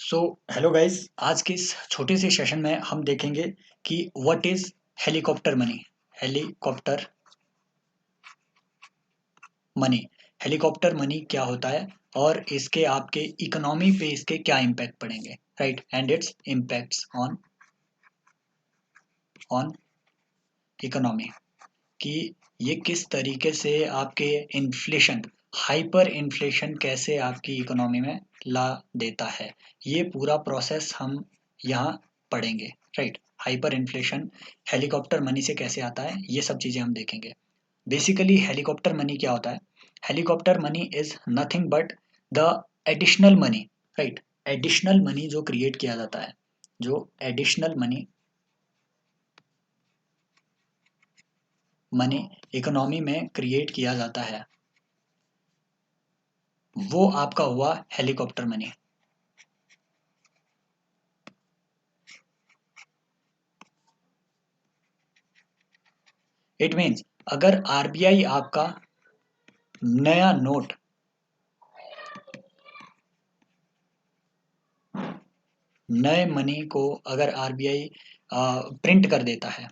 So hello guys, आज के इस छोटे से सेशन में हम देखेंगे कि what is helicopter money. Helicopter money helicopter money क्या होता है और इसके आपके इकोनॉमी पे इसके क्या इम्पैक्ट पड़ेंगे, right, and it's impacts on on economy, कि ये किस तरीके से आपके इन्फ्लेशन, हाइपर इन्फ्लेशन कैसे आपकी इकोनॉमी में ला देता है। ये पूरा प्रोसेस हम यहाँ पढ़ेंगे, right. Hyper inflation helicopter money से कैसे आता है, ये सब चीज़ें हम देखेंगे। बेसिकली हेलीकॉप्टर मनी क्या होता है? Helicopter money is nothing but the additional money, right. Additional money जो क्रिएट किया जाता है, जो एडिशनल मनी मनी इकोनॉमी में क्रिएट किया जाता है, वो आपका हुआ हेलीकॉप्टर मनी। इट मीन्स अगर आरबीआई आपका नया नोट, नए मनी को अगर आरबीआई प्रिंट कर देता है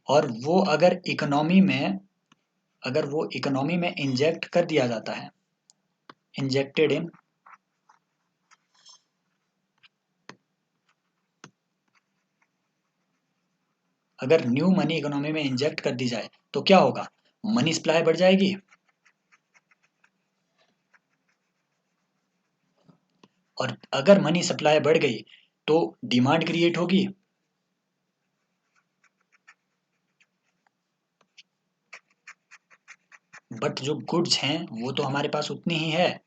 और वो अगर वो इकोनॉमी में इंजेक्ट कर दिया जाता है, इंजेक्टेड इन, अगर न्यू मनी इकोनॉमी में इंजेक्ट कर दी जाए तो क्या होगा? मनी सप्लाई बढ़ जाएगी, और अगर मनी सप्लाई बढ़ गई तो डिमांड क्रिएट होगी, बट जो गुड्स हैं वो तो हमारे पास उतनी ही है।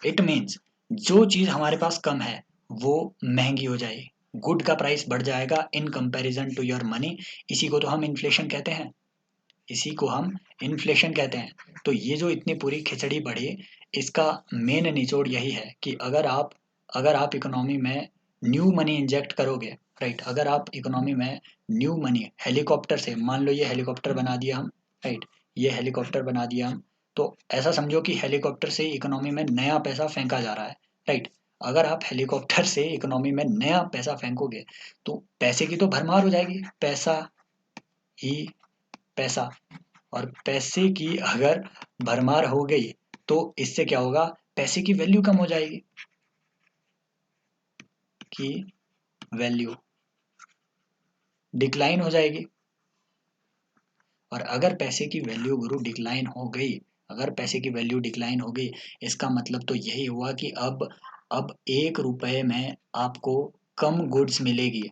इट मीन्स जो चीज हमारे पास कम है वो महंगी हो जाएगी, गुड का प्राइस बढ़ जाएगा in comparison to your money. इसी को तो हम इन्फ्लेशन कहते हैं, इसी को हम इन्फ्लेशन कहते हैं। तो ये जो इतनी पूरी खिचड़ी बढ़ी, इसका मेन निचोड़ यही है कि अगर आप इकोनॉमी में न्यू मनी इंजेक्ट करोगे, राइट, अगर आप इकोनॉमी में न्यू मनी हेलीकॉप्टर से, मान लो ये हेलीकॉप्टर बना दिया हम, राइट, ये हेलीकॉप्टर बना दिया हम, तो ऐसा समझो कि हेलीकॉप्टर से इकोनॉमी में नया पैसा फेंका जा रहा है, राइट। अगर आप हेलीकॉप्टर से इकोनॉमी में नया पैसा फेंकोगे तो पैसे की तो भरमार हो जाएगी, पैसा ही पैसा, और पैसे की अगर भरमार हो गई तो इससे क्या होगा? पैसे की वैल्यू कम हो जाएगी, की वैल्यू डिक्लाइन हो जाएगी। और अगर पैसे की वैल्यू गुरु डिक्लाइन हो गई, अगर पैसे की वैल्यू डिक्लाइन हो गई, इसका मतलब तो यही हुआ कि अब 1 रुपए में आपको कम गुड्स मिलेगी,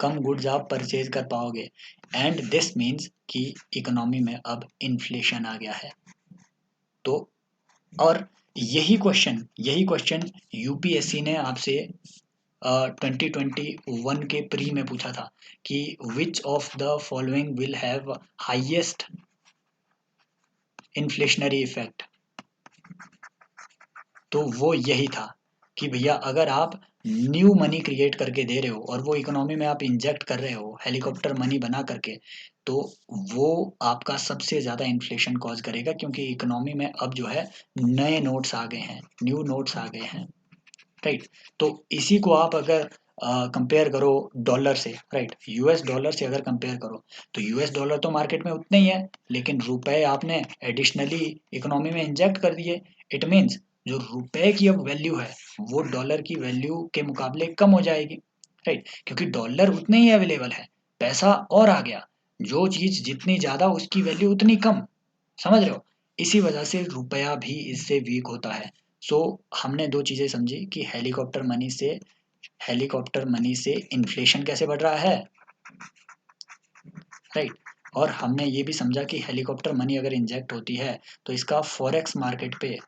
कम गुड्स आप परचेज कर पाओगे, एंड दिस मीन्स कि इकोनॉमी में अब इन्फ्लेशन आ गया है। तो और यही क्वेश्चन यूपीएससी ने आपसे 2021 के प्री में पूछा था कि which of the following will have highest inflationary effect. तो वो यही था कि भैया अगर आप न्यू मनी क्रिएट करके दे रहे हो और वो इकोनॉमी में आप इंजेक्ट कर रहे हो हेलीकॉप्टर मनी बना करके, तो वो आपका सबसे ज़्यादा इन्फ्लेशन कॉज करेगा, क्योंकि इकोनॉमी में अब जो है नए नोट्स आ गए हैं, न्यू नोट्स आ गए हैं, राइट। तो इसी को आप अगर कंपेयर करो डॉलर से, राइट, यूएस डॉलर से अगर कंपेयर करो तो यूएस डॉलर तो मार्केट में उतने ही है, लेकिन रुपए आपने एडिशनली इकोनॉमी में इंजेक्ट कर दिए। इट मीन्स जो रुपए की अब वैल्यू है वो डॉलर की वैल्यू के मुकाबले कम हो जाएगी, राइट, क्योंकि डॉलर उतने ही अवेलेबल है, पैसा और आ गया, जो चीज जितनी ज्यादा उसकी वैल्यू उतनी कम, समझ रहे हो? इसी वजह से रुपया भी इससे वीक होता है। सो हमने दो चीजें समझी कि हेलीकॉप्टर मनी से इन्फ्लेशन कैसे बढ़ रहा है, राइट। और हमने ये भी समझा कि हेलीकॉप्टर मनी अगर इंजेक्ट होती है तो इसका फॉरेक्स मार्केट पे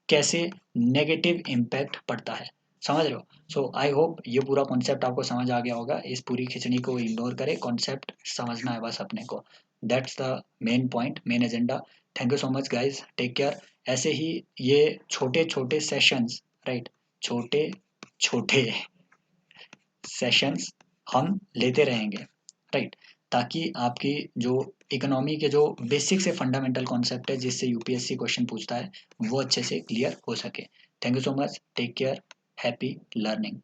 कैसे नेगेटिव इम्पैक्ट पड़ता है, समझ रहे हो? सो आई होप ये पूरा कॉन्सेप्ट आपको समझ आ गया होगा। इस पूरी खिचड़ी को इग्नोर करें, कॉन्सेप्ट समझना है बस अपने को। That's the main point, main agenda. Thank you so much guys, take care. ऐसे ही ये छोटे छोटे सेशंस, राइट, छोटे छोटे सेशंस हम लेते रहेंगे, राइट। ताकि आपकी जो इकोनॉमी के जो बेसिक से फंडामेंटल कॉन्सेप्ट है जिससे यूपीएससी क्वेश्चन पूछता है वो अच्छे से क्लियर हो सके। Thank you so much, take care, happy learning.